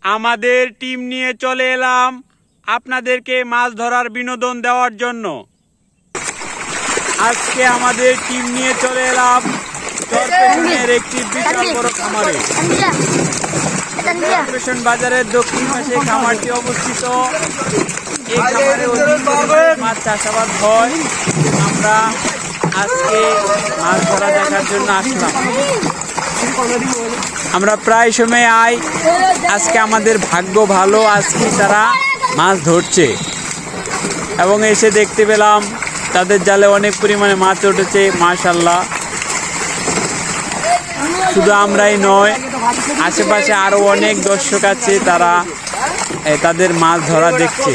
আমাদের টিম নিয়ে চলে এলাম আপনাদেরকে মাছ ধরার বিনোদন দেওয়ার জন্য। আজকে আমাদের টিম নিয়ে চলে এলাম চরপেশনের একটি বিশাল বড় খামারে। চরপেশন বাজারের দক্ষিণ পাশে খামারটি অবস্থিত। এই খামারে মাছ চাষাবাদ হয়। আমরা আজকে মাছ ধরা দেখার জন্য আসলাম। আমরা প্রায় সময় আই, আজকে আমাদের ভাগ্য ভালো, আজকে তারা মাছ ধরছে এবং এসে দেখতে পেলাম তাদের জালে অনেক পরিমাণে মাছ উঠেছে। মাশাআল্লাহ, শুধু আমরাই নয়, আশেপাশে আরো অনেক দর্শক আছে, তারা তাদের মাছ ধরা দেখছে।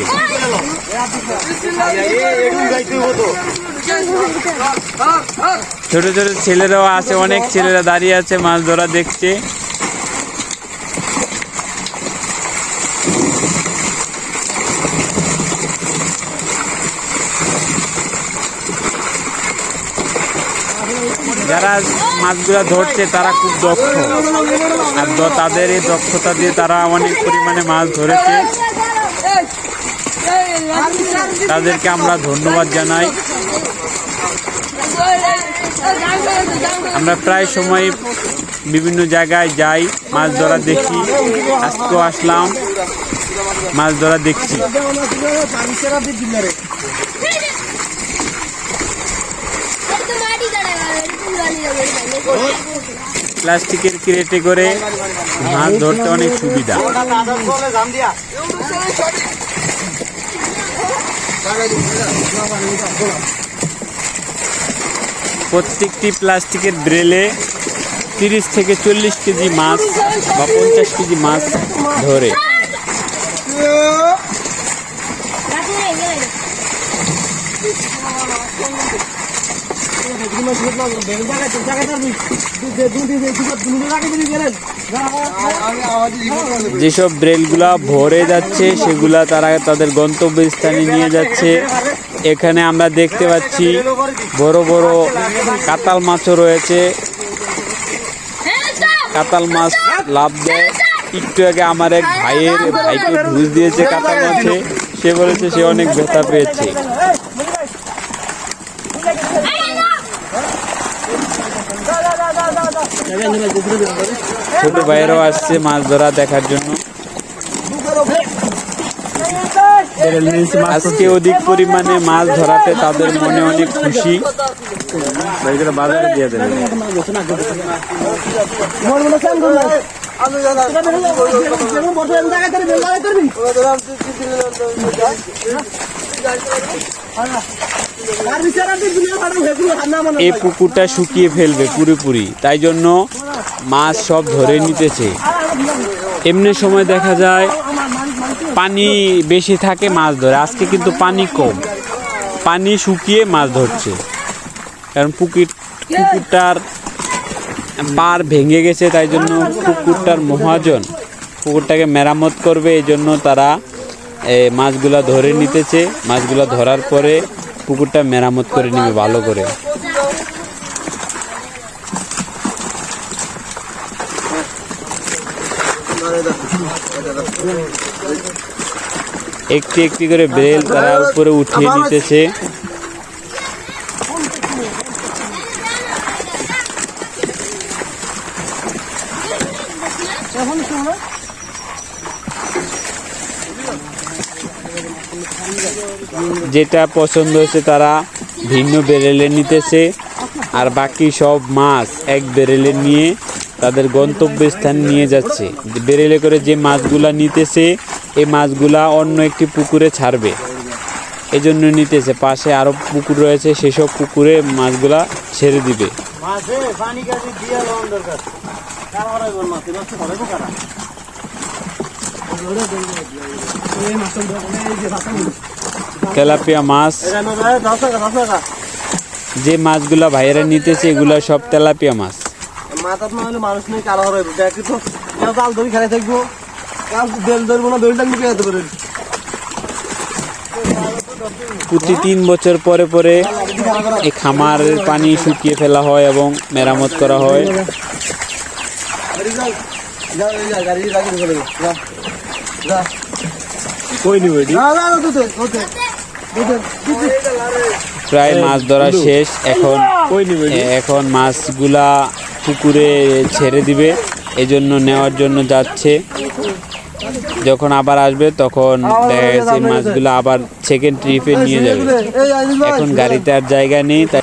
ছোট ছোট ছেলেরাও আছে, অনেক ছেলেরা দাঁড়িয়ে আছে, মাছ ধরা দেখছে। যারা মাছগুলা ধরছে তারা খুব দক্ষ, আর তাদের এই দক্ষতা দিয়ে তারা অনেক পরিমাণে মাছ ধরেছে। তাদেরকে আমরা ধন্যবাদ জানাই। আমরা প্রায় সময় বিভিন্ন জায়গায় যাই, মাছ ধরা দেখি। আজকেও আসলাম, মাছ ধরা দেখছি। প্লাস্টিকের ক্রেটে করে মাছ ধরতে অনেক সুবিধা। প্রত্যেকটি প্লাস্টিকের ব্রেলে 30 থেকে 40 কেজি মাছ বা 50 কেজি মাছ ধরে। যেসব ব্রেলগুলা ভরে যাচ্ছে সেগুলা তারা তাদের গন্তব্যস্থানে নিয়ে যাচ্ছে। এখানে আমরা দেখতে পাচ্ছি বড় বড় কাতাল মাছও রয়েছে। কাতাল মাছ লাভ দেয়। একটু আগে আমার এক ভাইকে ঘুষ দিয়েছে কাতাল মাছে, সে বলেছে সে অনেক ব্যথা পেয়েছে। ছোট ভাইয়েরাও আসছে মাছ ধরা দেখার জন্য। আজকে অধিক পরিমাণে মাছ ধরাতে তাদের মনে অনেক খুশি। বাজারে দিয়ে দেবে। এই পুকুরটা শুকিয়ে ফেলবে পুরোপুরি, তাই জন্য মাছ সব ধরে নিতেছে। এমনি সময় দেখা যায় পানি বেশি থাকে, মাছ ধরে। আজকে কিন্তু পানি কম, পানি শুকিয়ে মাছ ধরছে। কারণ পুকুরটার বার ভেঙে গেছে, তাই জন্য পুকুরটার মহাজন পুকুরটাকে মেরামত করবে, এই জন্য তারা মাছগুলা ধরে নিতেছে। মাছগুলা ধরার পরে পুকুরটা মেরামত করে নেবে ভালো করে। একটি একটি করে বেল তারা উপরে উঠিয়ে নিতেছে। যেটা পছন্দ হয়েছে তারা ভিন্ন বেরেলে নিতেছে, আর বাকি সব মাছ এক বেরেলে নিয়ে তাদের গন্তব্যস্থানে নিয়ে যাচ্ছে। বেরেলে করে যে মাছগুলা নিতেছে এই মাছগুলা অন্য একটি পুকুরে ছাড়বে, এই জন্য নিতেছে। পাশে আরো পুকুর রয়েছে, সেসব পুকুরে মাছগুলা ছেড়ে দিবে। তেলাপিয়া মাছ, যে মাছগুলা ভাইয়েরা নিতেছে এগুলা সব তেলাপিয়া মাছ। প্রতি 3 বছর পরে পরে এই খামারের পানি শুকিয়ে ফেলা হয় এবং মেরামত করা হয়। প্রায় মাছ ধরা শেষ। এখন মাছগুলা পুকুরে ছেড়ে দিবে, এজন্য নেওয়ার জন্য যাচ্ছে। যখন আবার আসবে তখন দেখা গেছে মাছগুলো আবার সেকেন্ড ট্রিপে নিয়ে যাবে। এখন গাড়িতে আর জায়গা নেই, তাই